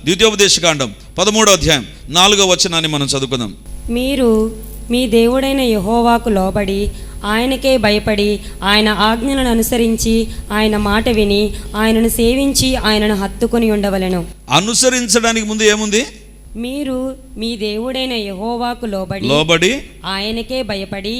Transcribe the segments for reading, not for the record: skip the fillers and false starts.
ద్వితీయోపదేశకాండం 13వ అధ్యాయం 4వ వచనాన్ని మనం చదువుకుందాం. మీరు మీ దేవుడైన యెహోవాకు లోబడి ఆయనకే భయపడి ఆయన ఆజ్ఞలను అనుసరించి ఆయన మాట విని ఆయనను సేవించి ఆయనను హత్తుకొని ఉండవలెను. అనుసరించడానికి ముందు ఏముంది? మీరు మీ దేవుడైన యెహోవాకు లోబడి ఆయనకే భయపడి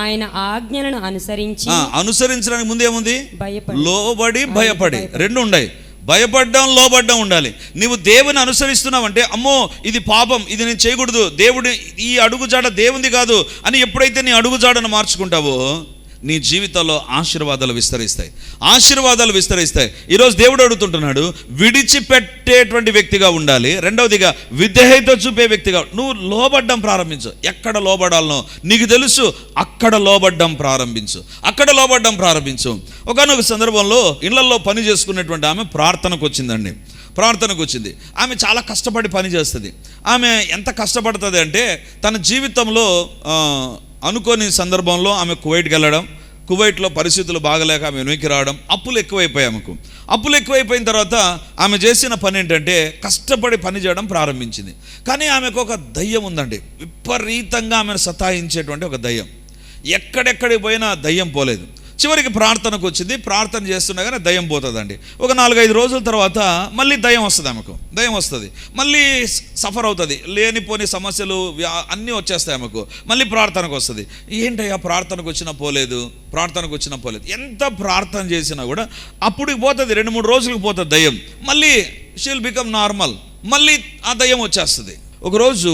ఆయన ఆజ్ఞలను అనుసరించి. అనుసరించడానికి ముందు ఏముంది? భయపడి. లోబడి భయపడి రెండు ఉన్నాయి. భయపడ్డం, లోబడ్డం ఉండాలి. నీవు దేవుని అనుసరిస్తున్నావంటే అమ్మో ఇది పాపం, ఇది నేను చేయకూడదు, దేవుడి ఈ అడుగుజాడ దేవుంది కాదు అని ఎప్పుడైతే నీ అడుగుజాడను మార్చుకుంటావో నీ జీవితంలో ఆశీర్వాదాలు విస్తరిస్తాయి. ఈరోజు దేవుడు అడుగుతుంటున్నాడు, విడిచిపెట్టేటువంటి వ్యక్తిగా ఉండాలి. రెండవదిగా విధేయత చూపే వ్యక్తిగా. నువ్వు లోబడ్డం ప్రారంభించు. ఎక్కడ లోబడాలనో నీకు తెలుసు, అక్కడ లోబడ్డం ప్రారంభించు. ఒకానొక సందర్భంలో ఇళ్లలో పని చేసుకునేటువంటి ఆమె ప్రార్థనకు వచ్చింది. ఆమె చాలా కష్టపడి పని చేస్తుంది. ఆమె ఎంత కష్టపడుతుంది అంటే తన జీవితంలో అనుకోని సందర్భంలో ఆమె కువైట్కి వెళ్ళడం, కువైట్లో పరిస్థితులు బాగలేక ఆమె వెనక్కి రావడం, అప్పులు ఎక్కువైపోయిన తర్వాత ఆమె చేసిన పని ఏంటంటే కష్టపడి పని చేయడం ప్రారంభించింది. కానీ ఆమెకు ఒక దయ్యం ఉందండి, విపరీతంగా ఆమెను సతాయించేటువంటి ఒక దయ్యం. ఎక్కడెక్కడికి పోయినా దయ్యం పోలేదు. చివరికి ప్రార్థనకు వచ్చింది. ప్రార్థన చేస్తున్నా కానీ దయ్యం పోతుందండి. ఒక 4-5 రోజుల తర్వాత మళ్ళీ దయ్యం వస్తుంది. మళ్ళీ సఫర్ అవుతుంది. లేనిపోని సమస్యలు అన్నీ వచ్చేస్తాయి ఆమెకు. మళ్ళీ ప్రార్థనకు వస్తుంది. ఏంటయ్యా ప్రార్థనకు వచ్చినా పోలేదు. ఎంత ప్రార్థన చేసినా కూడా అప్పుడు పోతుంది. 2-3 రోజులకు పోతుంది దయ్యం. మళ్ళీ షీ విల్ బికమ్ నార్మల్. మళ్ళీ ఆ దయ్యం వచ్చేస్తుంది. ఒకరోజు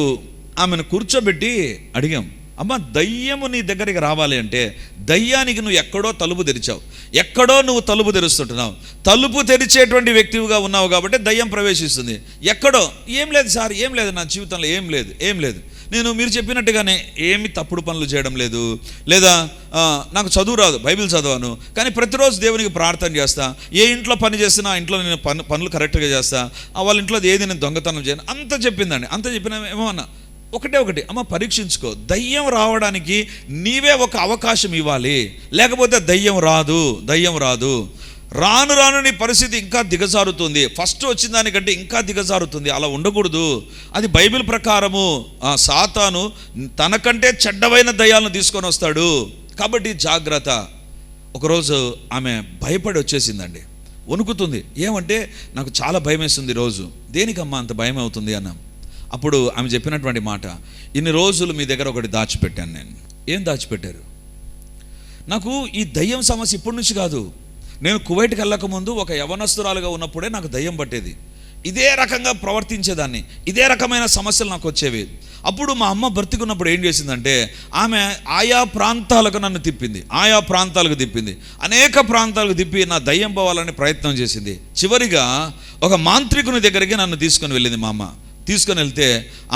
ఆమెను కూర్చోబెట్టి అడిగాం, అమ్మ దయ్యము నీ దగ్గరికి రావాలి అంటే దయ్యానికి నువ్వు ఎక్కడో నువ్వు తలుపు తెరుస్తుంటున్నావు. తలుపు తెరిచేటువంటి వ్యక్తివిగా ఉన్నావు కాబట్టి దయ్యం ప్రవేశిస్తుంది. ఎక్కడో ఏం లేదు సార్, ఏం లేదు నా జీవితంలో, ఏం లేదు. నేను మీరు చెప్పినట్టుగానే ఏమి తప్పుడు పనులు చేయడం లేదు, లేదా నాకు చదువు రాదు, బైబిల్ చదవాను, కానీ ప్రతిరోజు దేవునికి ప్రార్థన చేస్తా. ఏ ఇంట్లో పని చేసినా ఆ ఇంట్లో నేను పనులు కరెక్ట్గా చేస్తా. వాళ్ళ ఇంట్లో ఏది నేను దొంగతనం చేయను అంత చెప్పిందండి. అంత చెప్పిన ఏమో అన్న ఒకటి అమ్మ పరీక్షించుకో. దయ్యం రావడానికి నీవే ఒక అవకాశం ఇవ్వాలి, లేకపోతే దయ్యం రాదు. రాను నీ పరిస్థితి ఇంకా దిగజారుతుంది. ఫస్ట్ వచ్చిన దానికంటే ఇంకా దిగజారుతుంది. అలా ఉండకూడదు. అది బైబిల్ ప్రకారము సాతాను తనకంటే చెడ్డవైన దయ్యాలను తీసుకొని వస్తాడు. కాబట్టి జాగ్రత్త. ఒకరోజు ఆమె భయపడి వచ్చేసిందండి, వణుకుతుంది. ఏమంటే నాకు చాలా భయం వేస్తుంది రోజు. దేనికమ్మా అంత భయం అవుతుంది అన్నాం. అప్పుడు ఆమె చెప్పినటువంటి మాట, ఇన్ని రోజులు మీ దగ్గర ఒకటి దాచిపెట్టాను నేను. ఏం దాచిపెట్టారు? నాకు ఈ దయ్యం సమస్య ఇప్పటి నుంచి కాదు. నేను కువైట్కి వెళ్ళక ముందు ఒక యవనస్తురాలుగా ఉన్నప్పుడే నాకు దయ్యం పట్టేది. ఇదే రకంగా ప్రవర్తించేదాన్ని, ఇదే రకమైన సమస్యలు నాకు వచ్చేవి. అప్పుడు మా అమ్మ బ్రతికున్నప్పుడు ఏం చేసిందంటే ఆమె ఆయా ప్రాంతాలకు నన్ను తిప్పింది. అనేక ప్రాంతాలకు తిప్పి నా దయ్యం పోవాలని ప్రయత్నం చేసింది. చివరిగా ఒక మాంత్రికుని దగ్గరికి నన్ను తీసుకొని వెళ్ళింది మా అమ్మ. తీసుకొని వెళ్తే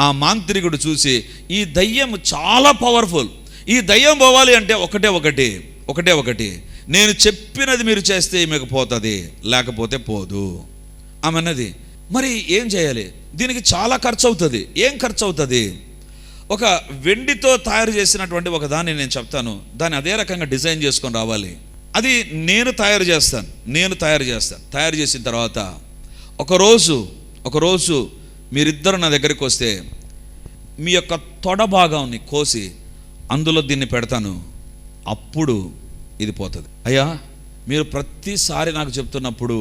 ఆ మాంత్రికుడు చూసి, ఈ దయ్యం చాలా పవర్ఫుల్, ఈ దయ్యం పోవాలి అంటే ఒకటే ఒకటి నేను చెప్పినది మీరు చేస్తే ఈమెకు పోతుంది, లేకపోతే పోదు ఆమె అన్నది. మరి ఏం చేయాలి? దీనికి చాలా ఖర్చు అవుతుంది. ఏం ఖర్చు అవుతుంది? ఒక వెండితో తయారు చేసినటువంటి ఒక దాన్ని నేను చెప్తాను, దాన్ని అదే రకంగా డిజైన్ చేసుకొని రావాలి. అది నేను తయారు చేస్తాను. తయారు చేసిన తర్వాత ఒకరోజు మీరిద్దరు నా దగ్గరికి వస్తే మీ యొక్క తొడ భాగాన్ని కోసి అందులో దీన్ని పెడతాను, అప్పుడు ఇది పోతుంది. అయ్యా మీరు ప్రతిసారి నాకు చెప్తున్నప్పుడు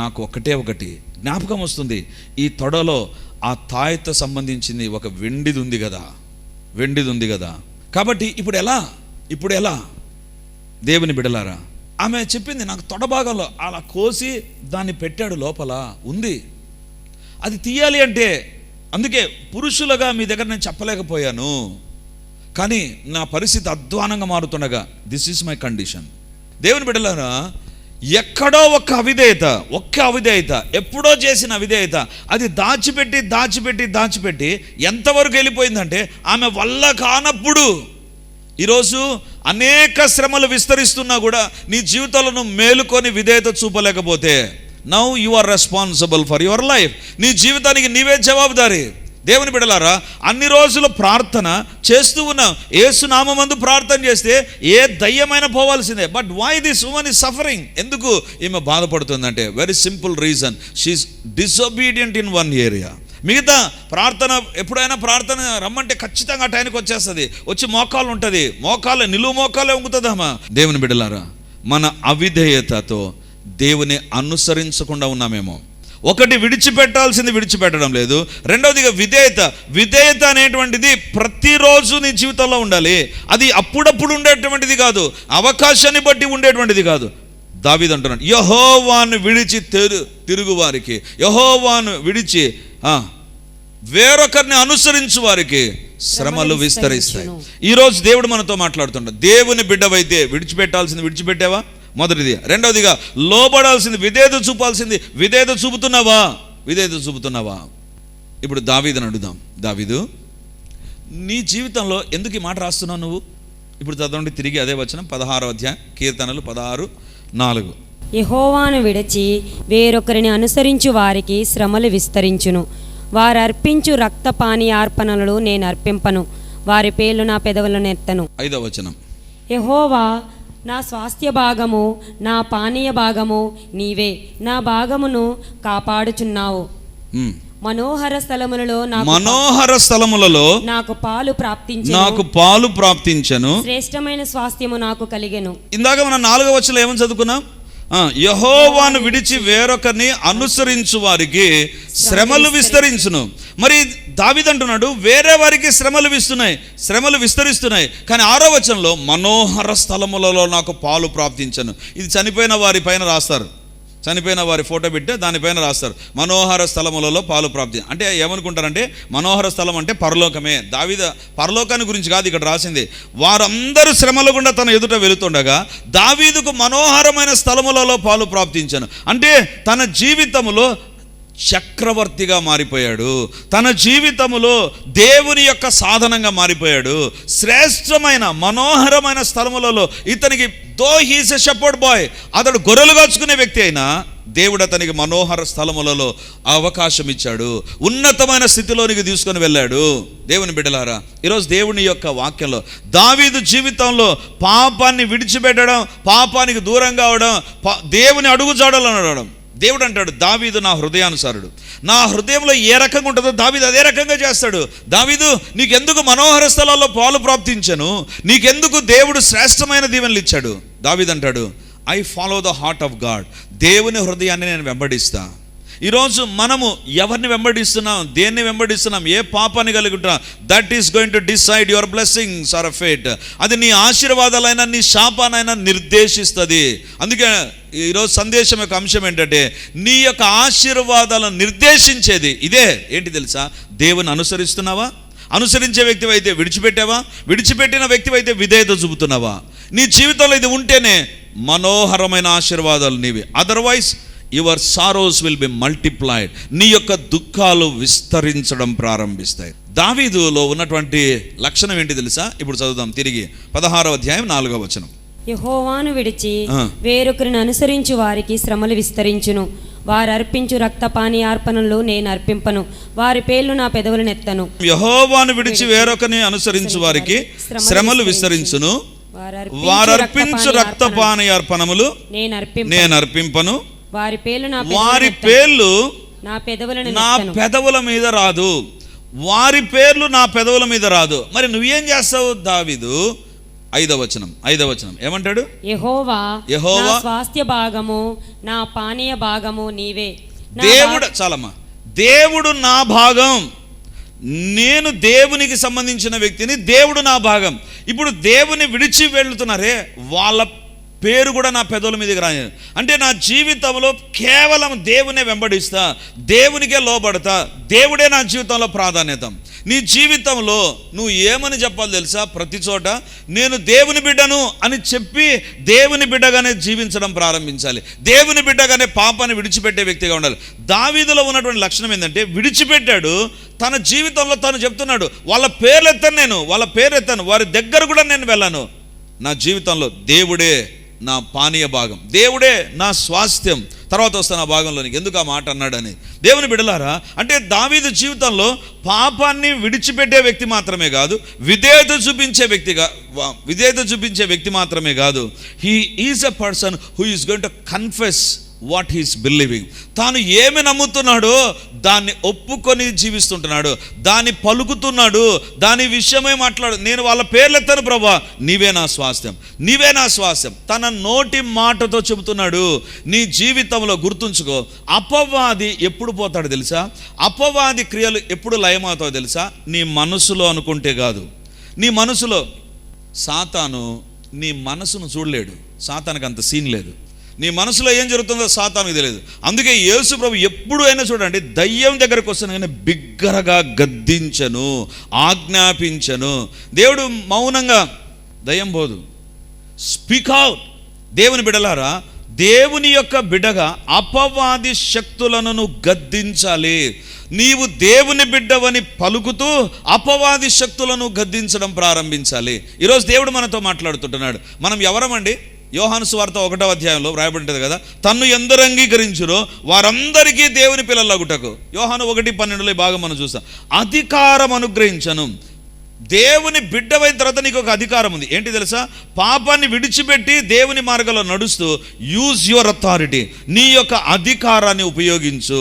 నాకు ఒకటి జ్ఞాపకం వస్తుంది. ఈ తొడలో ఆ తాయతో సంబంధించింది ఒక వెండిది ఉంది కదా. కాబట్టి ఇప్పుడు ఎలా దేవుని బిడలారా? ఆమె చెప్పింది, నాకు తొడ భాగంలో అలా కోసి దాన్ని పెట్టాడు, లోపల ఉంది. అది తీయాలి అంటే, అందుకే పురుషులుగా మీ దగ్గర నేను చెప్పలేకపోయాను. కానీ నా పరిస్థితి అధ్వానంగా మారుతుండగా దిస్ ఈజ్ మై కండిషన్. దేవుని బిడ్డలారా, ఎక్కడో ఒక్క అవిధేయత, ఎప్పుడో చేసిన అవిధేయత, అది దాచిపెట్టి ఎంతవరకు వెళ్ళిపోయిందంటే ఆమె వల్ల కానప్పుడు ఈరోజు అనేక శ్రమలు విస్తరిస్తున్నా కూడా నీ జీవితంలో నువ్వు మేలుకొని విధేయత చూపలేకపోతే, now you are responsible for your life. నీ జీవితానికి నీవే జవాబుదారీ. దేవుని బిడ్డలారా, అన్ని రోజులు ప్రార్థన చేస్తూ ఉన్నాం. యేసు నామమందు ప్రార్థన చేస్తే ఏ దయ్యమైన పోవాల్సిందే. But why this woman is suffering? ఎందుకు ఈమె బాధపడుతుందంటే very simple reason, she is disobedient in one area. మిగతా ప్రార్థన ఎప్పుడైనా ప్రార్థన రమ్మంటే ఖచ్చితంగా టైంకి వచ్చేస్తుంది, వచ్చి మోకాలు ఉంటుంది, నిలువు మోకాలే ఉంగుతుందమ్మా. దేవుని బిడ్డలారా, మన అవిధేయతతో దేవుని అనుసరించకుండా ఉన్నామేమో. ఒకటి, విడిచిపెట్టాల్సింది విడిచిపెట్టడం లేదు. రెండవదిగా విధేయత అనేటువంటిది ప్రతిరోజు నీ జీవితంలో ఉండాలి. అది అప్పుడప్పుడు ఉండేటువంటిది కాదు, అవకాశాన్ని బట్టి ఉండేటువంటిది కాదు. దావీదు అంటున్నాడు, యెహోవాను విడిచి తిరుగు వారికి, యెహోవాను విడిచి వేరొకరిని అనుసరించు వారికి శ్రమలు విస్తరిస్తాయి. ఈరోజు దేవుడు మనతో మాట్లాడుతుంటాడు. దేవుని బిడ్డవైతే విడిచిపెట్టాల్సింది విడిచిపెట్టావా? మొదటిది. రెండవదిగా లోబడాల్సింది, విధేయత చూపాల్సింది విధేయత చూపుతున్నావా? ఇప్పుడు దావీదుని అడుగుదాం. దావీదు, నీ జీవితంలో ఎందుకు ఈ మాట రాస్తున్నావు నువ్వు? ఇప్పుడు చదవండి తిరిగి అదే వచనం, 16వ అధ్యాయం, కీర్తనలు 16:4. యెహోవాను విడిచి వేరొకరిని అనుసరించు వారికి శ్రమలు విస్తరించును. వారు అర్పించు రక్తపానీయార్పణలు నేను అర్పింపను, వారి పేర్లు నా పెదవులను ఎత్తను. 5వ వచనం, యెహోవా నా స్వాస్థ్య భాగము, నా పానీయ భాగము నీవే, నా భాగమును కాపాడుచున్నావు. మనోహర స్థలములలో నాకు పాలు ప్రాప్తించెను, శ్రేష్టమైన స్వాస్థ్యము నాకు కలిగెను. ఇందాక మనం 4వ వచనంలో ఏమని చదువుకున్నాం? యెహోవాను విడిచి వేరొకరిని అనుసరించు వారికి శ్రమలు విస్తరించును. మరి దావీదు అంటున్నాడు, వేరే వారికి శ్రమలు విస్తరిస్తున్నాయి. కానీ 6వ వచనంలో మనోహర స్థలములలో నాకు పాలు ప్రాప్తించను. ఇది చనిపోయిన వారి పైన రాస్తారు, చనిపోయిన వారి ఫోటో పెట్టి దానిపైన రాస్తారు, మనోహర స్థలములలో పాలు ప్రాప్తి. అంటే ఏమనుకుంటారంటే మనోహర స్థలం అంటే పరలోకమే. దావీదు పరలోకాన్ని గురించి కాదు ఇక్కడ రాసింది. వారందరూ శ్రమల గుండా తన ఎదుట వెళుతుండగా దావీదుకు మనోహరమైన స్థలములలో పాలు ప్రాప్తించాను. అంటే తన జీవితములో చక్రవర్తిగా మారిపోయాడు, తన జీవితములో దేవుని యొక్క సాధనంగా మారిపోయాడు. శ్రేష్టమైన మనోహరమైన స్థలములలో ఇతనికి, though he's a shepherd bye, అతడు గొర్రెలు కాచుకునే వ్యక్తి అయినా దేవుడు అతనికి మనోహర స్థలములలో అవకాశం ఇచ్చాడు, ఉన్నతమైన స్థితిలోనికి తీసుకొని వెళ్ళాడు. దేవుని బిడ్డలారా, ఈరోజు దేవుని యొక్క వాక్యంలో దావీదు జీవితంలో పాపాన్ని విడిచిపెట్టడం, పాపానికి దూరంగా అవడం, దేవుని అడుగుజాడలు అనడం. దేవుడు అంటాడు, దావీదు నా హృదయానుసారుడు, నా హృదయంలో ఏ రకంగా ఉంటుందో దావీదు అదే రకంగా చేస్తాడు. దావీదు, నీకెందుకు మనోహర స్థలాల్లో పాలు ప్రాప్తించను, నీకెందుకు దేవుడు శ్రేష్టమైన దీవెనలు ఇచ్చాడు? దావీదు అంటాడు, I follow the heart of God, దేవుని హృదయాన్ని నేను వెంబడిస్తా. ఈరోజు మనము ఎవరిని వెంబడిస్తున్నాం, దేన్ని వెంబడిస్తున్నాం, ఏ పాపాన్ని కలిగి ఉంటున్నాం, that is going to decide your blessings or fate. అది నీ ఆశీర్వాదాలైనా నీ శాపానైనా నిర్దేశిస్తుంది. అందుకే ఈరోజు సందేశం యొక్క అంశం ఏంటంటే, నీ యొక్క ఆశీర్వాదాలను నిర్దేశించేది ఇదే. ఏంటి తెలుసా? దేవుని అనుసరిస్తున్నావా? అనుసరించే వ్యక్తి అయితే విడిచిపెట్టావా? విడిచిపెట్టిన వ్యక్తి అయితే విధేయత చూపుతున్నావా? నీ జీవితంలో ఇది ఉంటేనే మనోహరమైన ఆశీర్వాదాలు నీవి. Otherwise your sorrows will be multiplied. నీ యొక్క దుఃఖాలు విస్తరించడం ప్రారంభిస్తాయి. దావీదులో ఉన్నటువంటి లక్షణం ఏంటి తెలుసా? ఇప్పుడు చదువుదాం తిరిగి 16వ అధ్యాయం 4వ వచనం. యెహోవాను విడిచి వేరొకరిని అనుసరించు వారికి శ్రమలు విస్తరించును, వారు అర్పించు రక్తపానీయార్పణలు నేను అర్పింపను, వారి పేర్లు నా పెదవులను ఎత్తను. యెహోవాను విడిచి వేరొకరిని అనుసరించు వారికి శ్రమలు విస్తరించును, వారు అర్పించు రక్తపానీయార్పణములు నేను అర్పింపను, వారి పేర్లు నా పెదవుల మీద రాదు. వారి పేర్లు నా పెదవుల మీద రాదు. మరి నువ్వేం చేస్తావు దావీదు? 5వ వచనం ఏమంటాడు? యెహోవా స్వాస్థ్య భాగము, నా పానీయ భాగము నీవే. దేవుడు, చాలమ్మా, దేవుడు నా భాగం, నేను దేవునికి సంబంధించిన వ్యక్తిని, దేవుడు నా భాగం. ఇప్పుడు దేవుని విడిచి వెళ్తున్నారే, వాళ్ళ పేరు కూడా నా పెదవుల మీదకి రాను. అంటే నా జీవితంలో కేవలం దేవునే వెంబడిస్తా, దేవునికే లోబడతా, దేవుడే నా జీవితంలో ప్రాధాన్యత. నీ జీవితంలో నువ్వు ఏమని చెప్పాలి తెలుసా? ప్రతి చోట నేను దేవుని బిడ్డను అని చెప్పి దేవుని బిడ్డగానే జీవించడం ప్రారంభించాలి. దేవుని బిడ్డగానే పాపాన్ని విడిచిపెట్టే వ్యక్తిగా ఉండాలి. దావీదులో ఉన్నటువంటి లక్షణం ఏంటంటే, విడిచిపెట్టాడు. తన జీవితంలో తను చెప్తున్నాడు, వాళ్ళ పేర్లు ఎత్తాను, వారి దగ్గర కూడా నేను వెళ్ళాను. నా జీవితంలో దేవుడే నా పానీయ భాగం, దేవుడే నా స్వాస్థ్యం, తర్వాత వస్తాను ఆ భాగంలోనికి, ఎందుకు ఆ మాట అన్నాడని. దేవుని బిడ్డలారా, అంటే దావీదు జీవితంలో పాపాన్ని విడిచిపెట్టే వ్యక్తి మాత్రమే కాదు, విధేయత చూపించే వ్యక్తి మాత్రమే కాదు, he is a person who is going to confess what he's believing. తాను ఏమి నమ్ముతున్నాడో దాన్ని ఒప్పుకొని జీవిస్తుంటున్నాడు, దాన్ని పలుకుతున్నాడు, దాని విషయమే మాట్లాడు. నేను వాళ్ళ పేర్లెత్తాను ప్రభా, నీవే నా స్వాస్థ్యం, నీవే నా స్వాస్థ్యం. తన నోటి మాటతో చెబుతున్నాడు. నీ జీవితంలో గుర్తుంచుకో, అపవాది ఎప్పుడు పోతాడు తెలుసా? అపవాది క్రియలు ఎప్పుడు లయమవుతావు తెలుసా? నీ మనసులో అనుకుంటే కాదు. నీ మనసులో సాతాను నీ మనసును చూడలేడు. సాతానికి అంత సీన్ లేదు. నీ మనసులో ఏం జరుగుతుందో సాతానుకు తెలియదు. అందుకే యేసు ప్రభు ఎప్పుడు అయినా చూడండి, దయ్యం దగ్గరకు వస్తాను కానీ బిగ్గరగా గద్దించను, ఆజ్ఞాపించను. దేవుడు మౌనంగా, దయ్యం పోదు. Speak out. దేవుని బిడ్డలారా, దేవుని యొక్క బిడ్డగా అపవాది శక్తులను గద్దించాలి. నీవు దేవుని బిడ్డవని పలుకుతూ అపవాది శక్తులను గద్దించడం ప్రారంభించాలి. ఈరోజు దేవుడు మనతో మాట్లాడుతుంటున్నాడు. మనం ఎవరమండి? యోహాను సువార్త 1వ అధ్యాయంలో వ్రాయబడి ఉంటుంది కదా, తన్ను ఎందరు అంగీకరించురో వారందరికీ దేవుని పిల్లలగుటకు. యోహాను 1:12 భాగం మనం చూస్తాం. అధికారం అనుగ్రహించను. దేవుని బిడ్డవైన తర్వాత నీకు ఒక అధికారం ఉంది. ఏంటి తెలుసా? పాపాన్ని విడిచిపెట్టి దేవుని మార్గంలో నడుస్తూ యూజ్ యువర్ అథారిటీ. నీ యొక్క అధికారాన్ని ఉపయోగించు.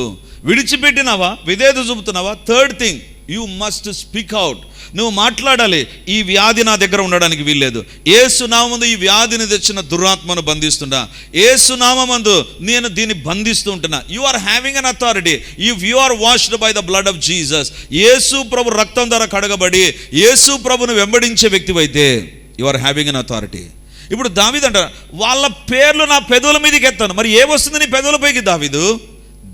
విడిచిపెట్టినావా? విధేయత చూపుతున్నావా? Third thing, you must speak out. నువ్వు మాట్లాడాలి. ఈ వ్యాధి నా దగ్గర ఉండడానికి వీల్లేదు. యేసు నామమందు ఈ వ్యాధిని తెచ్చిన దురాత్మను బంధిస్తున్నా. యేసు నామమందు నేను దీన్ని బంధిస్తూ ఉంటున్నా. You are having an authority if you are washed by the blood of Jesus. Yesu ప్రభు రక్తం ద్వారా కడగబడి యేసు ప్రభును వెంబడించే వ్యక్తివైతే you are having an authority. ఇప్పుడు దావీదు అంటారు, వాళ్ళ పేర్లు నా పెదవుల మీదకి ఎత్తాను. మరి ఏమొస్తుంది నీ పెదవులపైకి? దావీదు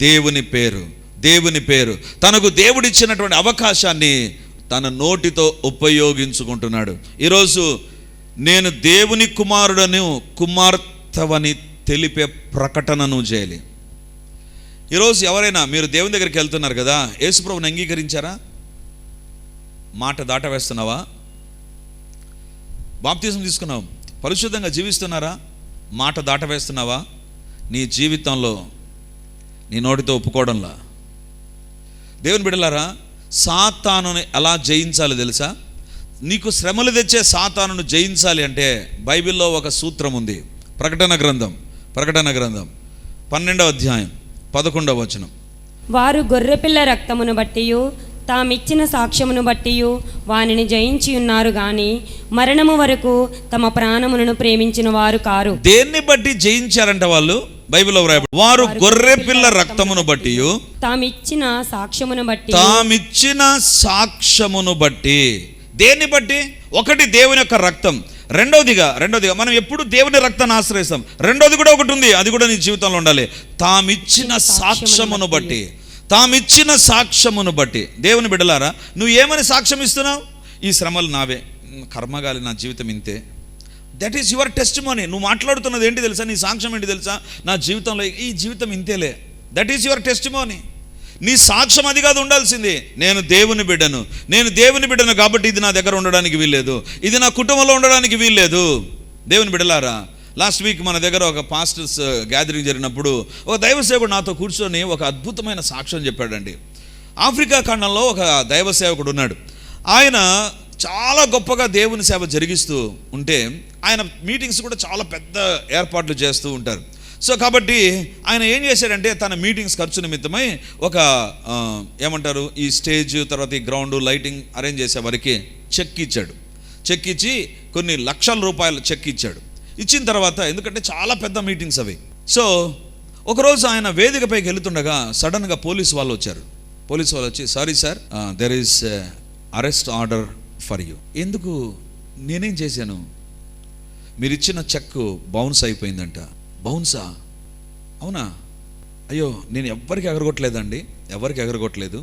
దేవుని పేరు, దేవుని పేరు, తనకు దేవుడిచ్చినటువంటి అవకాశాన్ని తన నోటితో ఉపయోగించుకుంటున్నాడు. ఈరోజు నేను దేవుని కుమారుడను కుమార్తెవని తెలిపే ప్రకటనను చేయాలి. ఈరోజు ఎవరైనా మీరు దేవుని దగ్గరికి వెళ్తున్నారు కదా, యేసుప్రభుని అంగీకరించారా? మాట దాట వేస్తున్నావా? బాప్తిజం తీసుకున్నావు, పరిశుద్ధంగా జీవిస్తున్నారా? మాట దాట వేస్తున్నావా? నీ జీవితంలో నీ నోటితో ఒప్పుకోవడంలా. దేవుని బిడ్డలారా, సాతానుని ఎలా జయించాలి తెలుసా? నీకు శ్రమలు తెచ్చే సాతానును జయించాలి అంటే బైబిల్లో ఒక సూత్రం ఉంది. ప్రకటన గ్రంథం 12వ అధ్యాయం 11వ వచనం. వారు గొర్రెపిల్ల రక్తమును బట్టియు తామిచ్చిన సాక్ష్యమును బట్టియు వానిని జయించి ఉన్నారు గాని మరణము వరకు తమ ప్రాణములను ప్రేమించిన వారు కారు. దేన్ని బట్టి జయించారంట వాళ్ళు? బైబిల్లో వ్రాయబడి, వారు గొర్రె పిల్ల రక్తమును బట్టి తామిచ్చిన సాక్ష్యమును బట్టి. దేన్ని బట్టి? ఒకటి దేవుని యొక్క రక్తం. రెండోదిగా మనం ఎప్పుడు దేవుని రక్తాన్ని ఆశ్రయిస్తాం. రెండోది కూడా ఒకటి ఉంది, అది కూడా నీ జీవితంలో ఉండాలి. తామిచ్చిన సాక్ష్యమును బట్టి. తామిచ్చిన సాక్ష్యమును బట్టి. దేవుని బిడ్డలారా, నువ్వు ఏమని సాక్ష్యం ఇస్తున్నావు? ఈ శ్రమలు నావే, కర్మగాలి, నా జీవితం ఇంతే. That is your testimony. నువ్వు మాట్లాడుతున్నది ఏంటి తెలుసా? నీ సాక్ష్యం ఏంటి తెలుసా? నా జీవితంలో ఈ జీవితం ఇంతేలే. That is your testimony. నీ సాక్ష్యం అది కాదు ఉండాల్సింది. నేను దేవుని బిడ్డను కాబట్టి ఇది నా దగ్గర ఉండడానికి వీల్లేదు, ఇది నా కుటుంబంలో ఉండడానికి వీల్లేదు. దేవుని బిడ్డలారా, లాస్ట్ వీక్ మన దగ్గర ఒక పాస్టర్స్ గ్యాదరింగ్ జరిగినప్పుడు ఒక దైవ సేవకుడు నాతో కూర్చొని ఒక అద్భుతమైన సాక్ష్యం చెప్పాడండి. ఆఫ్రికా ఖండంలో ఒక దైవ సేవకుడు ఉన్నాడు. ఆయన చాలా గొప్పగా దేవుని సేవ జరిగిస్తూ ఉంటే ఆయన మీటింగ్స్ కూడా చాలా పెద్ద ఏర్పాట్లు చేస్తూ ఉంటారు. సో కాబట్టి ఆయన ఏం చేశాడంటే తన మీటింగ్స్ ఖర్చు నిమిత్తమై ఒక ఏమంటారు, ఈ స్టేజ్ తర్వాత ఈ గ్రౌండ్ లైటింగ్ అరేంజ్ చేసే వారికి చెక్ ఇచ్చి కొన్ని లక్షల రూపాయలు చెక్ ఇచ్చాడు. ఇచ్చిన తర్వాత, ఎందుకంటే చాలా పెద్ద మీటింగ్స్ అవి. సో ఒకరోజు ఆయన వేదికపైకి వెళుతుండగా సడన్గా పోలీసు వాళ్ళు వచ్చి, sorry sir, there is arrest order for you. ఎందుకు? నేనేం చేశాను? మీరు ఇచ్చిన చెక్ బౌన్స్ అయిపోయిందంట. బౌన్సా? అవునా? అయ్యో, నేను ఎవరికి ఎగరగొట్టలేదు.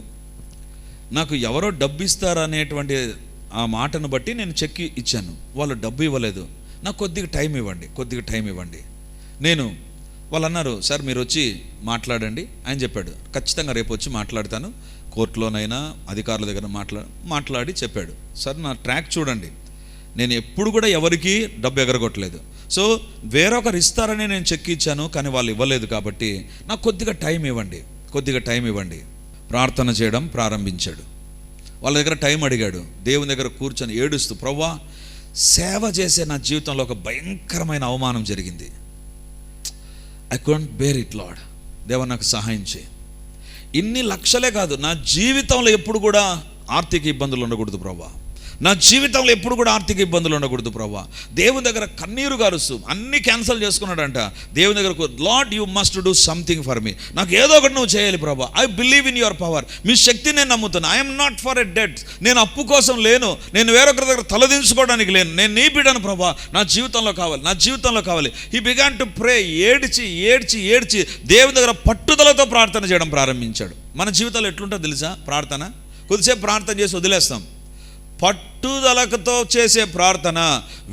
నాకు ఎవరో డబ్బు ఇస్తారనేటువంటి ఆ మాటను బట్టి నేను చెక్ ఇచ్చాను. వాళ్ళు డబ్బు ఇవ్వలేదు. నాకు కొద్దిగా టైం ఇవ్వండి. వాళ్ళు అన్నారు, సార్ మీరు వచ్చి మాట్లాడండి. ఆయన చెప్పాడు, ఖచ్చితంగా రేపు వచ్చి మాట్లాడతాను, కోర్టులోనైనా అధికారుల దగ్గర మాట్లాడి చెప్పాడు. సార్ నా ట్రాక్ చూడండి, నేను ఎప్పుడు కూడా ఎవరికి డబ్బు ఎగరగొట్టలేదు. సో వేరొకరు ఇస్తారని నేను చెక్ ఇచ్చాను, కానీ వాళ్ళు ఇవ్వలేదు. కాబట్టి నాకు కొద్దిగా టైం ఇవ్వండి. ప్రార్థన చేయడం ప్రారంభించాడు. వాళ్ళ దగ్గర టైం అడిగాడు. దేవుని దగ్గర కూర్చొని ఏడుస్తూ, ప్రభువా, సేవ చేసే నా జీవితంలో ఒక భయంకరమైన అవమానం జరిగింది. I can't bear it lord. దేవా, నాకు సహాయం చేయి. ఇన్ని లక్షలే కాదు, నా జీవితంలో ఎప్పుడు కూడా ఆర్థిక ఇబ్బందులు ఉండకూడదు ప్రభువా. నా జీవితంలో ఎప్పుడు కూడా ఆర్థిక ఇబ్బందులు ఉండకూడదు ప్రభువా. దేవుని దగ్గర కన్నీరు గారుస్తూ అన్ని క్యాన్సిల్ చేసుకున్నాడంట. దేవుని దగ్గరకు, lord, you must do something for me. నాకు ఏదో ఒకటి నువ్వు చేయాలి ప్రభువా. I believe in your power. మీ శక్తిని నేను నమ్ముతాను. I'm not for a debt. నేను అప్పు కోసం లేను, నేను వేరొకరి దగ్గర తలదించుకోవడానికి లేను. నేను నీ బిడ్డను ప్రభువా, నా జీవితంలో కావాలి. He began to pray. ఏడ్చి దేవుని దగ్గర పట్టుదలతో ప్రార్థన చేయడం ప్రారంభించాడు. మన జీవితాలు ఎట్లుంటుందో తెలుసా? ప్రార్థన కొద్దిసేపు ప్రార్థన చేసి వదిలేస్తాం. పట్టుదలతో చేసే ప్రార్థన,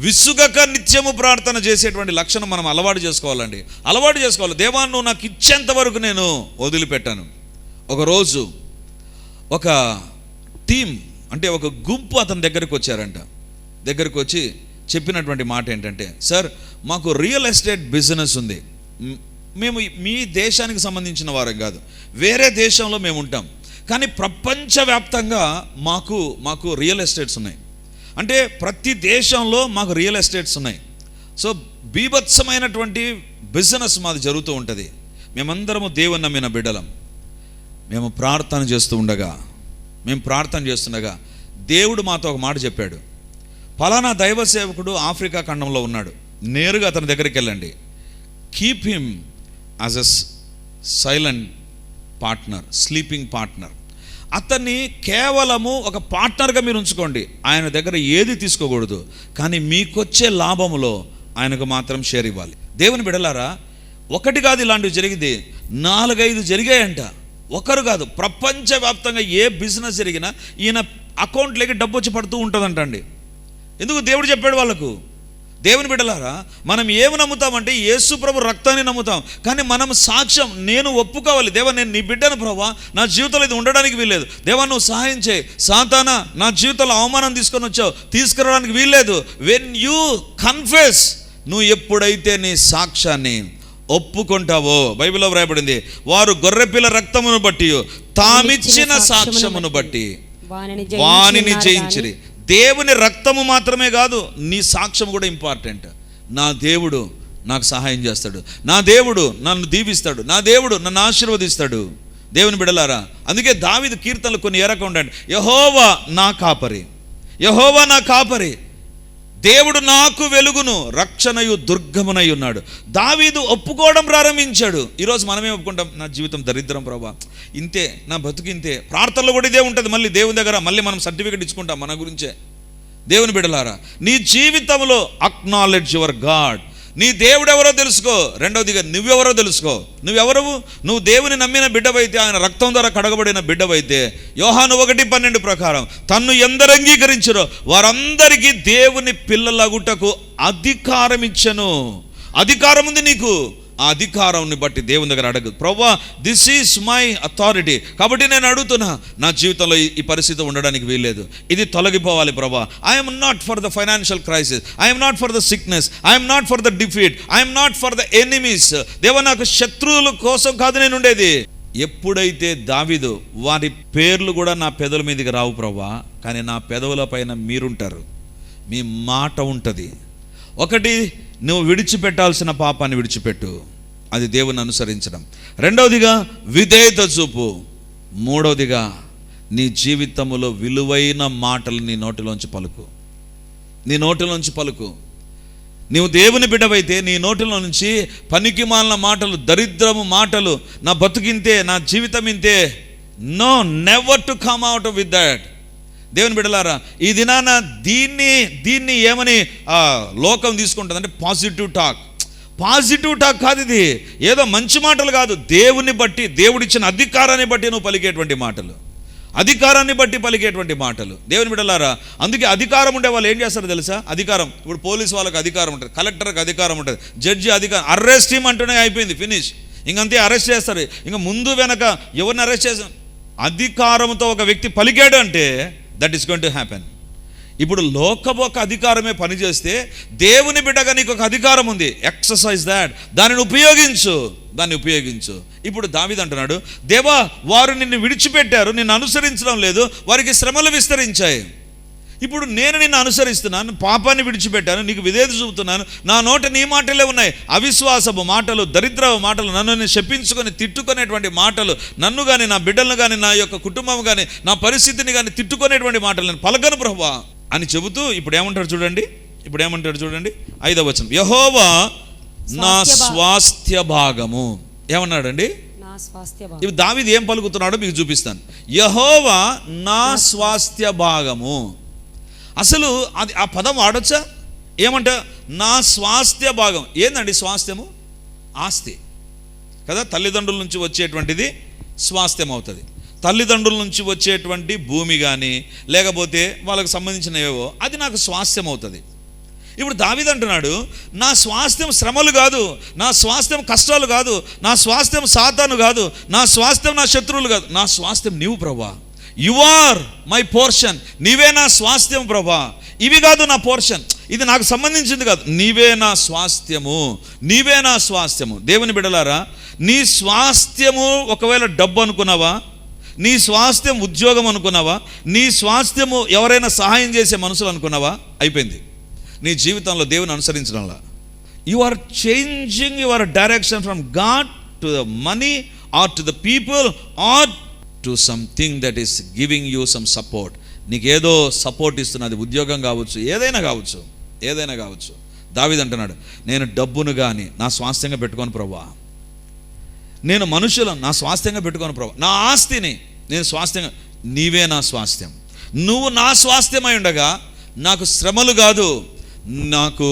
విసుగక నిత్యము ప్రార్థన చేసేటువంటి లక్షణం మనం అలవాటు చేసుకోవాలి. దేవా, నువ్వు నాకు ఇచ్చేంత వరకు నేను వదిలిపెట్టాను. ఒకరోజు ఒక టీం, అంటే ఒక గుంపు అతని దగ్గరికి వచ్చారంట. దగ్గరికి వచ్చి చెప్పినటువంటి మాట ఏంటంటే, సార్, మాకు రియల్ ఎస్టేట్ బిజినెస్ ఉంది. మేము మీ దేశానికి సంబంధించిన వారం కాదు, వేరే దేశంలో మేము ఉంటాం. కానీ ప్రపంచవ్యాప్తంగా మాకు రియల్ ఎస్టేట్స్ ఉన్నాయి. అంటే ప్రతి దేశంలో మాకు రియల్ ఎస్టేట్స్ ఉన్నాయి. సో బీభత్సమైనటువంటి బిజినెస్ మాది జరుగుతూ ఉంటుంది. మేమందరము దేవుని నమ్మిన బిడ్డలం. మేము ప్రార్థన చేస్తుండగా దేవుడు మాతో ఒక మాట చెప్పాడు. ఫలానా దైవ సేవకుడు ఆఫ్రికా ఖండంలో ఉన్నాడు. నేరుగా అతని దగ్గరికి వెళ్ళండి. Keep him as a silent partner, sleeping partner. అతన్ని కేవలము ఒక పార్ట్నర్గా మీరు ఉంచుకోండి. ఆయన దగ్గర ఏది తీసుకోకూడదు, కానీ మీకొచ్చే లాభములో ఆయనకు మాత్రం షేర్ ఇవ్వాలి. దేవుని బిడ్డలారా, ఒకటి కాదు ఇలాంటివి జరిగింది, 4-5 జరిగాయంట. ఒకరు కాదు, ప్రపంచవ్యాప్తంగా ఏ బిజినెస్ జరిగినా ఈయన అకౌంట్లోకి డబ్బు వచ్చి పడుతూ ఉంటుందంటండి. ఎందుకు? దేవుడు చెప్పాడు వాళ్ళకు. దేవుని బిడ్డలారా, మనం ఏమి నమ్ముతామంటే యేసు ప్రభు రక్తాన్ని నమ్ముతాం. కానీ మనం సాక్ష్యం, నేను ఒప్పుకోవాలి. దేవా, నేను నీ బిడ్డను ప్రభువా, నా జీవితంలో ఇది ఉండడానికి వీల్లేదు. దేవా, నువ్వు సహాయం చేయి. సాతానా, నా జీవితంలో అవమానం తీసుకురావడానికి వీల్లేదు. వెన్ యూ కన్ఫెస్, నువ్వు ఎప్పుడైతే నీ సాక్ష్యాన్ని ఒప్పుకుంటావో, బైబిల్లో వ్రాయబడింది, వారు గొర్రెపిల్ల రక్తమును బట్టి తామిచ్చిన సాక్ష్యమును బట్టి వానిని జయించిరి. దేవుని రక్తము మాత్రమే కాదు, నీ సాక్ష్యం కూడా ఇంపార్టెంట్. నా దేవుడు నాకు సహాయం చేస్తాడు, నా దేవుడు నన్ను దీవిస్తాడు, నా దేవుడు నన్ను ఆశీర్వదిస్తాడు. దేవుని బిడ్డలారా, అందుకే దావీదు కీర్తనలు కొన్ని ఏ రకం ఉండండి. యెహోవా నా కాపరి, దేవుడు నాకు వెలుగును, రక్షణయు దుర్గమునై ఉన్నాడు. దావీదు ఒప్పుకోవడం ప్రారంభించాడు. ఈరోజు మనమే ఒప్పుకుంటాం, నా జీవితం దరిద్రం ప్రభా, ఇంతే, నా బతుకు ఇంతే. ప్రార్థనలో కూడా ఇదే ఉంటుంది. మళ్ళీ దేవుని దగ్గర మళ్ళీ మనం సర్టిఫికెట్ ఇచ్చుకుంటాం మన గురించే. దేవుని బిడ్డలారా, నీ జీవితంలో అక్నాలెడ్జ్ యువర్ గాడ్. నీ దేవుడు ఎవరో తెలుసుకో. రెండవదిగా నువ్వెవరో తెలుసుకో. నువ్వు దేవుని నమ్మిన బిడ్డవైతే, ఆయన రక్తం ద్వారా కడగబడిన బిడ్డవైతే, యోహాను 1:12 ప్రకారం తన్ను ఎందరు అంగీకరించారో వారందరికీ దేవుని పిల్లలగుటకు అధికారం ఇచ్చెను. అధికారం ఉంది నీకు. ఆ అధికారాన్ని బట్టి దేవుని దగ్గర అడగదు. ప్రభువా, దిస్ ఈజ్ మై అథారిటీ, కాబట్టి నేను అడుగుతున్నా, నా జీవితంలో ఈ పరిస్థితి ఉండడానికి వీల్లేదు, ఇది తొలగిపోవాలి ప్రభువా. I'm not for the financial crisis, I'm not for the sickness, I'm not for the defeat, I'm not for the enemies. దేవా, నాకు శత్రువుల కోసం కాదు నేను ఉండేది. ఎప్పుడైతే దావీదు, వారి పేర్లు కూడా నా పెదవుల మీదకి రావు ప్రభువా, కానీ నా పెదవుల పైన మీరుంటారు, మీ మాట ఉంటుంది. ఒకటి, నువ్వు విడిచిపెట్టాల్సిన పాపాన్ని విడిచిపెట్టు, అది దేవుని అనుసరించడం. రెండవదిగా విధేయత చూపు. మూడవదిగా నీ జీవితంలో విలువైన మాటలు నీ నోటిలోంచి పలుకు. నీవు దేవుని బిడ్డవైతే నీ నోటిలో నుంచి పనికిమాలిన మాటలు, దరిద్రము మాటలు, నా బతుకింతే, నా జీవితం ఇంతే, no, never to come out with that. దేవుని బిడ్డలారా, ఈ దినాన దీన్ని ఏమని లోకం తీసుకుంటుంది అంటే పాజిటివ్ టాక్ కాదు. ఇది ఏదో మంచి మాటలు కాదు. దేవుని బట్టి, దేవుడిచ్చిన అధికారాన్ని బట్టి నువ్వు పలికేటువంటి మాటలు. దేవుని బిడ్డలారా, అందుకే అధికారం ఉండే వాళ్ళు ఏం చేస్తారో తెలుసా? అధికారం, ఇప్పుడు పోలీసు వాళ్ళకి అధికారం ఉంటుంది, కలెక్టర్కి అధికారం ఉంటుంది, జడ్జి అధికారం, అరెస్ట్ అంటూనే అయిపోయింది, ఫినిష్. ఇంకంతే, అరెస్ట్ చేస్తారు. ఇంకా ముందు వెనక ఎవరిని అరెస్ట్ చేస్తారు? అధికారంతో ఒక వ్యక్తి పలికాడు అంటే that is going to happen. ఇప్పుడు లోకపు ఒక అధికారమే పనిచేస్తే దేవుని బిడ్డగా నీకు ఒక అధికారం ఉంది. ఎక్సర్సైజ్ దాట్, దానిని ఉపయోగించు. ఇప్పుడు దావీదు అంటున్నాడు, దేవా వారు నిన్ను విడిచిపెట్టారు, నిన్ను అనుసరించడం లేదు, వారికి శ్రమలు విస్తరించాయి. ఇప్పుడు నేను నిన్ను అనుసరిస్తున్నాను, పాపాన్ని విడిచిపెట్టాను, నీకు విధేయత చూపుతున్నాను, నా నోట నీ మాటలే ఉన్నాయి. అవిశ్వాసపు మాటలు, దరిద్ర మాటలు, నన్ను శపించుకొని తిట్టుకునేటువంటి మాటలు, నన్ను కానీ నా బిడ్డలను కానీ నా యొక్క కుటుంబం కానీ నా పరిస్థితిని కానీ తిట్టుకునేటువంటి మాటలు నేను పలకను ప్రభువా అని చెబుతూ ఇప్పుడు ఏమంటాడు చూడండి 5వ వచనం, యెహోవా నా స్వాస్థ్య భాగము. ఏమన్నాడండి? ఇప్పుడు దావీదు ఏం పలుకుతున్నాడో మీకు చూపిస్తాను. యెహోవా నా స్వాస్థ్య భాగము. అసలు అది ఆ పదం వాడొచ్చా? ఏమంట? నా స్వాస్థ్య భాగం. ఏందండి స్వాస్థ్యము? ఆస్తి కదా. తల్లిదండ్రుల నుంచి వచ్చేటువంటిది స్వాస్థ్యం అవుతుంది. తల్లిదండ్రుల నుంచి వచ్చేటువంటి భూమి కానీ లేకపోతే వాళ్ళకు సంబంధించినవేవో అది నాకు స్వాస్థ్యం అవుతుంది. ఇప్పుడు దావీదు అంటున్నాడు, నా స్వాస్థ్యం శ్రమలు కాదు, నా స్వాస్థ్యం కష్టాలు కాదు, నా స్వాస్థ్యం సాతాను కాదు, నా స్వాస్థ్యం నా శత్రువులు కాదు, నా స్వాస్థ్యం నీవు ప్రభా. You are my portion. నీవే నా స్వాస్థ్యం ప్రభా. ఇవి కాదు నా పోర్షన్, ఇది నాకు సంబంధించింది కాదు, నీవే నా స్వాస్థ్యము. దేవుని బిడ్డలారా, నీ స్వాస్థ్యము ఒకవేళ డబ్బు అనుకున్నావా, నీ స్వాస్థ్యం ఉద్యోగం అనుకున్నావా, నీ స్వాస్థ్యము ఎవరైనా సహాయం చేసే మనుషులు అనుకున్నావా, అయిపోయింది నీ జీవితంలో దేవుని అనుసరించడంలా. You are changing your direction from God to the money or to the people or to something that is giving you some support. నీకేదో సపోర్ట్ ఇస్తున్నది, ఉద్యోగం కావచ్చు, ఏదైనా కావచ్చు. దావీదు అంటున్నాడు, నేను డబ్బును కానీ నా స్వాస్థ్యంగా పెట్టుకోను ప్రభా, నేను మనుషులను నా స్వాస్థ్యంగా పెట్టుకోను ప్రభా, నా ఆస్తిని నేను స్వాస్థ్యంగా, నీవే నా స్వాస్థ్యం. నువ్వు నా స్వాస్థ్యమై ఉండగా నాకు శ్రమలు కాదు, నాకు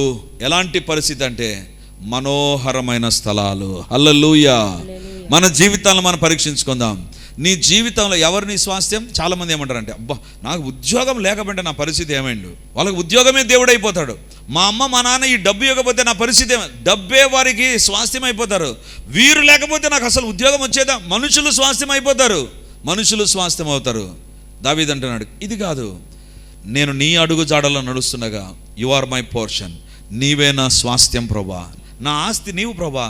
ఎలాంటి పరిస్థితి అంటే మనోహరమైన స్థలాలు. హల్లెలూయా. మన జీవితాలను మనం పరీక్షించుకుందాం. నీ జీవితంలో ఎవరు నీ స్వాస్థ్యం? చాలామంది ఏమంటారంటే, అబ్బా నాకు ఉద్యోగం లేకపోతే నా పరిస్థితి ఏమైండు, వాళ్ళకి ఉద్యోగమే దేవుడైపోతాడు. మా అమ్మ మా నాన్న ఈ డబ్బు ఇవ్వకపోతే నా పరిస్థితి డబ్బే వారికి స్వాస్థ్యం అయిపోతారు. వీరు లేకపోతే నాకు అసలు ఉద్యోగం వచ్చేదా? మనుషులు స్వాస్థ్యం అవుతారు. దావీదు అంటున్నాడు, ఇది కాదు, నేను నీ అడుగు జాడలో నడుస్తుండగా యు ఆర్ మై పోర్షన్. నీవే నా స్వాస్థ్యం ప్రభా, నా ఆస్తి నీవు ప్రభా,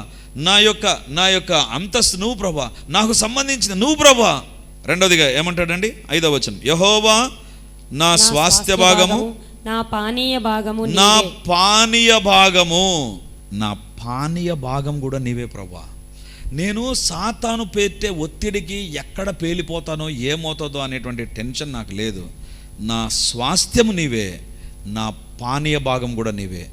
నా యొక్క అంతస్తు నువ్వు ప్రభా, నాకు సంబంధించిన నువ్వు ప్రభా. రెండోదిగా ఏమంటాడండి? 5వ వచనం, యెహోవా నా స్వాస్థ్య భాగము, నా పానీయ భాగం కూడా నీవే ప్రభా. నేను సాతాను పెట్టే ఒత్తిడికి ఎక్కడ పేలిపోతానో ఏమవుతుందో అనేటువంటి టెన్షన్ నాకు లేదు. నా స్వాస్థ్యము నీవే, నా పానీయ భాగం కూడా నీవే,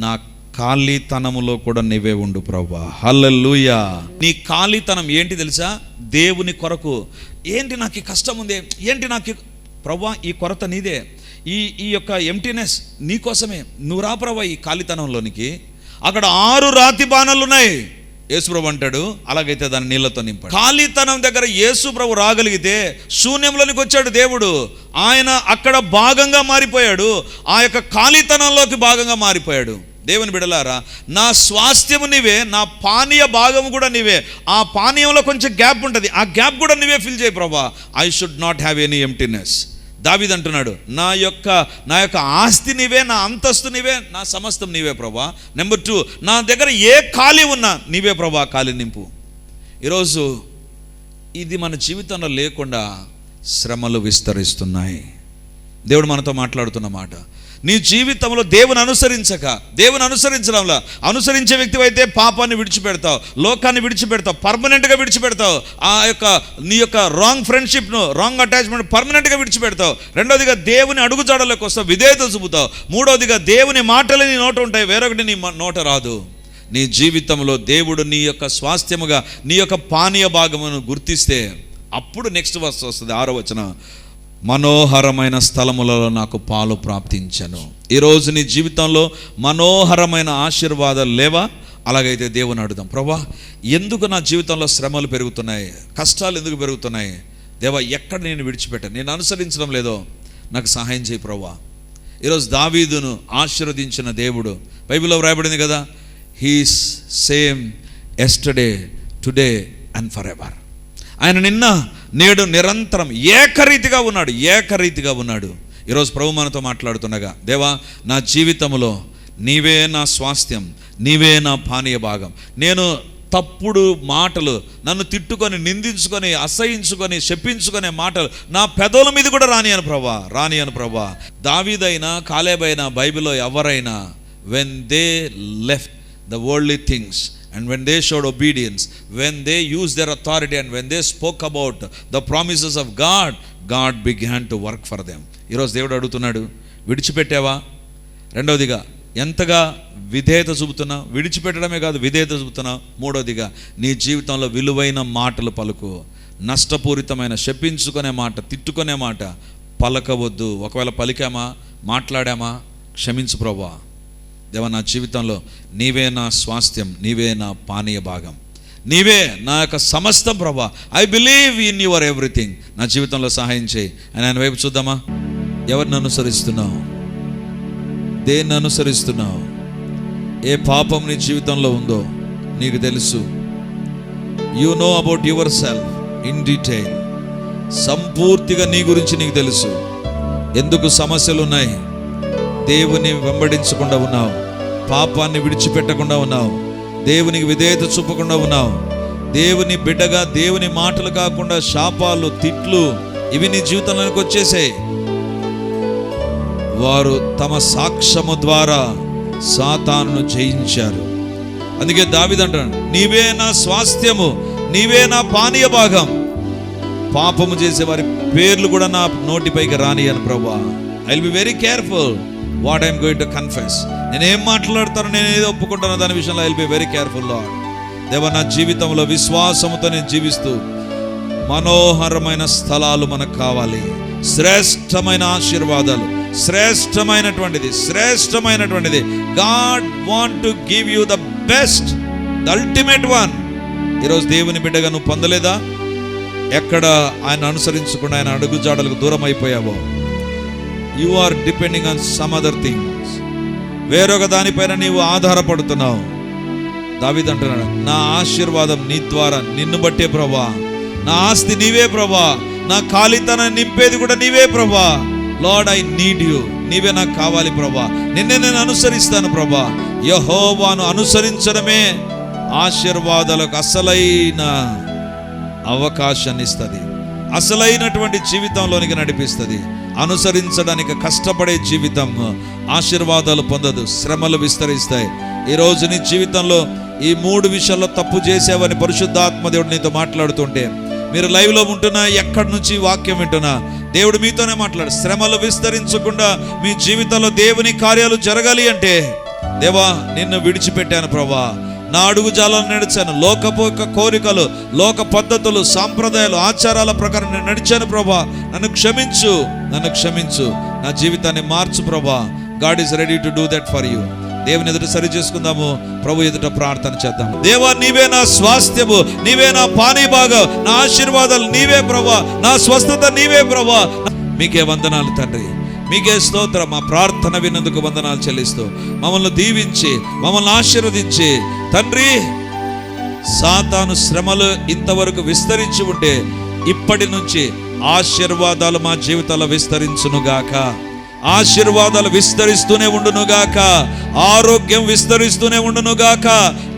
నా ఖాళీతనములో కూడా నీవే ఉండు ప్రభా. హల్లెలూయా. నీ ఖాళీతనం ఏంటి తెలుసా? దేవుని కొరకు. ఏంటి నాకు ఈ కష్టం ఉంది, ఏంటి నాకు ప్రభా ఈ కొరత నీదే, ఈ యొక్క ఎంటీనెస్ నీకోసమే. నువ్వు రా ప్రభా ఈ ఖాళీతనంలోనికి. అక్కడ 6 రాతి బాణాలు ఉన్నాయి. యేసుప్రభు అంటాడు, అలాగైతే దాన్ని నీళ్లతో నింపాడు. ఖాళీతనం దగ్గర యేసుప్రభు రాగలిగితే శూన్యంలోనికి వచ్చాడు దేవుడు. ఆయన అక్కడ భాగంగా మారిపోయాడు, ఆ యొక్క ఖాళీతనంలోకి భాగంగా మారిపోయాడు. దేవుని బిడలారా, నా స్వాస్థ్యము నీవే, నా పానీయ భాగము కూడా నీవే. ఆ పానీయంలో కొంచెం గ్యాప్ ఉంటుంది, ఆ గ్యాప్ కూడా నీవే ఫిల్ చేయి ప్రభా. I should not have any emptiness. దావీదు అంటున్నాడు, నా యొక్క ఆస్తి నీవే, నా అంతస్తు నీవే, నా సమస్తం నీవే ప్రభా. నెంబర్ 2, నా దగ్గర ఏ ఖాళీ ఉన్నా నీవే ప్రభా, ఖాళీ నింపు. ఈరోజు ఇది మన జీవితంలో లేకుండా శ్రమలు విస్తరిస్తున్నాయి. దేవుడు మనతో మాట్లాడుతున్న మాట, నీ జీవితంలో దేవుని అనుసరించడంలో అనుసరించే వ్యక్తి అయితే పాపాన్ని విడిచిపెడతావు, లోకాన్ని విడిచిపెడతావు, పర్మనెంట్గా విడిచిపెడతావు. నీ యొక్క రాంగ్ ఫ్రెండ్షిప్ను, రాంగ్ అటాచ్మెంట్ పర్మనెంట్గా విడిచిపెడతావు. రెండోదిగా దేవుని అడుగుజాడలోకి వస్తావు, విధేయత చూపుతావు. మూడోదిగా దేవుని మాటలు నీ నోట ఉంటాయి, వేరొకటి నీ నోట రాదు. నీ జీవితంలో దేవుడు నీ యొక్క స్వాస్థ్యముగా నీ యొక్క పానీయ భాగమును గుర్తిస్తే అప్పుడు నెక్స్ట్ వర్స్ వస్తుంది, 6వ వచనం, మనోహరమైన స్థలములలో నాకు పాలు ప్రాప్తించను. ఈరోజు నీ జీవితంలో మనోహరమైన ఆశీర్వాదాలు లేవా? అలాగైతే దేవుని అడుగుదాం, ప్రభా ఎందుకు నా జీవితంలో శ్రమలు పెరుగుతున్నాయి, కష్టాలు ఎందుకు పెరుగుతున్నాయి? దేవా ఎక్కడ నేను విడిచిపెట్టాను, నేను అనుసరించడం లేదో నాకు సహాయం చేయి ప్రభా. ఈరోజు దావీదును ఆశీర్వదించిన దేవుడు, బైబిల్లో వ్రాయబడింది కదా, he's same yesterday today and for ever. ఆయన నిన్న నేడు నిరంతరం ఏకరీతిగా ఉన్నాడు. ఈరోజు ప్రభు మనతో మాట్లాడుతుండగా, దేవా నా జీవితంలో నీవే నా స్వాస్థ్యం, నీవే నా పానీయ భాగం. నేను తప్పుడు మాటలు, నన్ను తిట్టుకొని, నిందించుకొని, అసహించుకొని, శపించుకునే మాటలు నా పెదవుల మీద కూడా రానియను ప్రభా. దావీదైనా కాలేబైనా బైబిల్లో ఎవరైనా, when they left the worldly things and when they showed obedience, when they used their authority and when they spoke about the promises of God, God began to work for them. ఈరోజు దేవుడు అడుగుతున్నాడు, విడిచిపెట్టావా? రెండవదిగా, ఎంతగా విధేయత చూపుతున్నావు? విడిచిపెట్టడమే కాదు, విధేయత చూపుతున్నావు. మూడవదిగా, నీ జీవితంలో విలువైన మాటలు పలుకు. నష్టపూరితమైన, శపించుకునే మాట, తిట్టుకునే మాట పలకవద్దు. ఒకవేళ పలికామా, మాట్లాడామా, క్షమించు ప్రభువా. దేవా నా జీవితంలో నీవే నా స్వాస్థ్యం, నీవే నా పానీయ భాగం, నీవే నా యొక్క సమస్తం ప్రభువా. I believe in your everything. నా జీవితంలో సహాయం చేయి అని ఆయన వైపు చూద్దామా? ఎవరిని అనుసరిస్తున్నావు? దేన్ని అనుసరిస్తున్నావు? ఏ పాపం నీ జీవితంలో ఉందో నీకు తెలుసు. You know about yourself in detail. సంపూర్తిగా నీ గురించి నీకు తెలుసు. ఎందుకు సమస్యలు ఉన్నాయి? దేవుని వెంబడించకుండా ఉన్నావు, పాపాన్ని విడిచిపెట్టకుండా ఉన్నావు, దేవునికి విధేయత చూపకుండా ఉన్నావు. దేవుని బిడ్డగా దేవుని మాటలు కాకుండా శాపాలు, తిట్లు, ఇవి నీ జీవితంలోకి వచ్చేసాయి. వారు తమ సాక్ష్యము ద్వారా సాతానును జయించారు. అందుకే దావీదు అంటాడు, నీవే నా స్వాస్థ్యము, నీవే నా పానీయ భాగం. పాపము చేసే వారి పేర్లు కూడా నా నోటిపైకి రానియను ప్రభువా. I will be very careful what I'm going to confess. నేను ఏం మాట్లాడతానో, నేను ఏదో ఒప్పుకుంటానో దాని విషయంలో I will be very careful lord. దేవా నా జీవితంలో విశ్వాసముతో నేను జీవిస్తూ మనోహరమైన స్థలాలు మనకు కావాలి. శ్రేష్టమైన ఆశీర్వాదాలు, శ్రేష్టమైనటువంటిది. God want to give you the best, the ultimate one. ఈరోజు దేవుని బిడ్డగా నువ్వు పొందలేదా? ఎక్కడ ఆయన అనుసరించకుండా ఆయన అడుగుజాడలకు దూరం అయిపోయావో, you are depending on some other things. వేరొక దానిపైన నీవు ఆధారపడుతున్నావు. దావీదు అంటున్నాడు, నా ఆశీర్వాదం నీ ద్వారా, నిన్ను బట్టే ప్రభువా. నా ఆస్తి నీవే ప్రభువా, నా ఖాళీతనాన్ని నింపేది కూడా నీవే ప్రభువా. లార్డ్ ఐ నీడ్ యు, నీవే నాకు కావాలి ప్రభువా. నిన్నే నేను అనుసరిస్తాను ప్రభువా. యెహోవాను అనుసరించడమే ఆశీర్వాదాలకు అసలైన అవకాశాన్ని ఇస్తుంది, అసలైనటువంటి జీవితంలోనికి నడిపిస్తుంది. అనుసరించడానికి కష్టపడే జీవితం ఆశీర్వాదాలు పొందదు, శ్రమలు విస్తరిస్తాయి. ఈరోజు నీ జీవితంలో ఈ 3 విషయాల్లో తప్పు చేసావని పరిశుద్ధాత్మ దేవుడు నీతో మాట్లాడుతుంటే, మీరు లైవ్లో ఉంటున్నా, ఎక్కడి నుంచి వాక్యం వింటున్నా, దేవుడు మీతోనే మాట్లాడు. శ్రమలు విస్తరించకుండా మీ జీవితంలో దేవుని కార్యాలు జరగాలి అంటే, దేవా నిన్ను విడిచిపెట్టాను ప్రభా, నా అడుగు జాలను నడిచాను, లోకపు కోరికలు, లోక పద్ధతులు, సాంప్రదాయాలు, ఆచారాల ప్రకారం నేను నడిచాను ప్రభా, నన్ను క్షమించు, నా జీవితాన్ని మార్చు ప్రభా. God is ready to do that for you. దేవుని ఎదుట సరి చేసుకుందాము, ప్రభు ఎదుట ప్రార్థన చేద్దాం. దేవా నీవే నా స్వాస్థ్యము, నీవే నా పానీ భాగం, నా ఆశీర్వాదాలు నీవే ప్రభా, నా స్వస్థత నీవే ప్రభా. మీకే వందనాలు తండ్రి, మీకే స్తోత్రం. మా ప్రార్థన విన్నందుకు వందనాలు చెల్లిస్తూ మమ్మల్ని దీవించి, మమ్మల్ని ఆశీర్వదించి తండ్రి, సాతాను శ్రమలు ఇంతవరకు విస్తరించి ఉంటే ఇప్పటి నుంచి ఆశీర్వాదాలు మా జీవితాల్లో విస్తరించునుగాక, ఆశీర్వాదాలు విస్తరిస్తూనే ఉండునుగాక, ఆరోగ్యం విస్తరిస్తూనే ఉండునుగాక,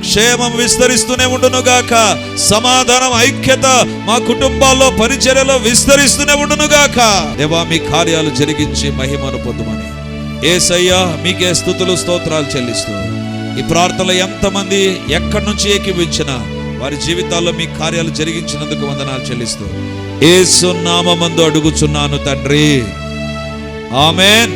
క్షేమం విస్తరిస్తూనే ఉండునుగాక, సమాధానం, ఐక్యత మా కుటుంబాల్లో, పరిచర్యలో విస్తరిస్తూనే ఉండునుగాక. దేవా మీ కార్యాలు జరిగించి మహిమను పొందుమని యేసయ్యా మీకే స్తుతులు స్తోత్రాలు చెల్లిస్తూ, ఈ ప్రార్థనలో ఎంతమంది ఎక్కడి నుంచి ఏకీవించినా వారి జీవితాల్లో మీ కార్యాలు జరిగించినందుకు వందనాలు చెల్లిస్తూ యేసు నామమందు అడుగుచున్నాను తండ్రి, ఆమేన్.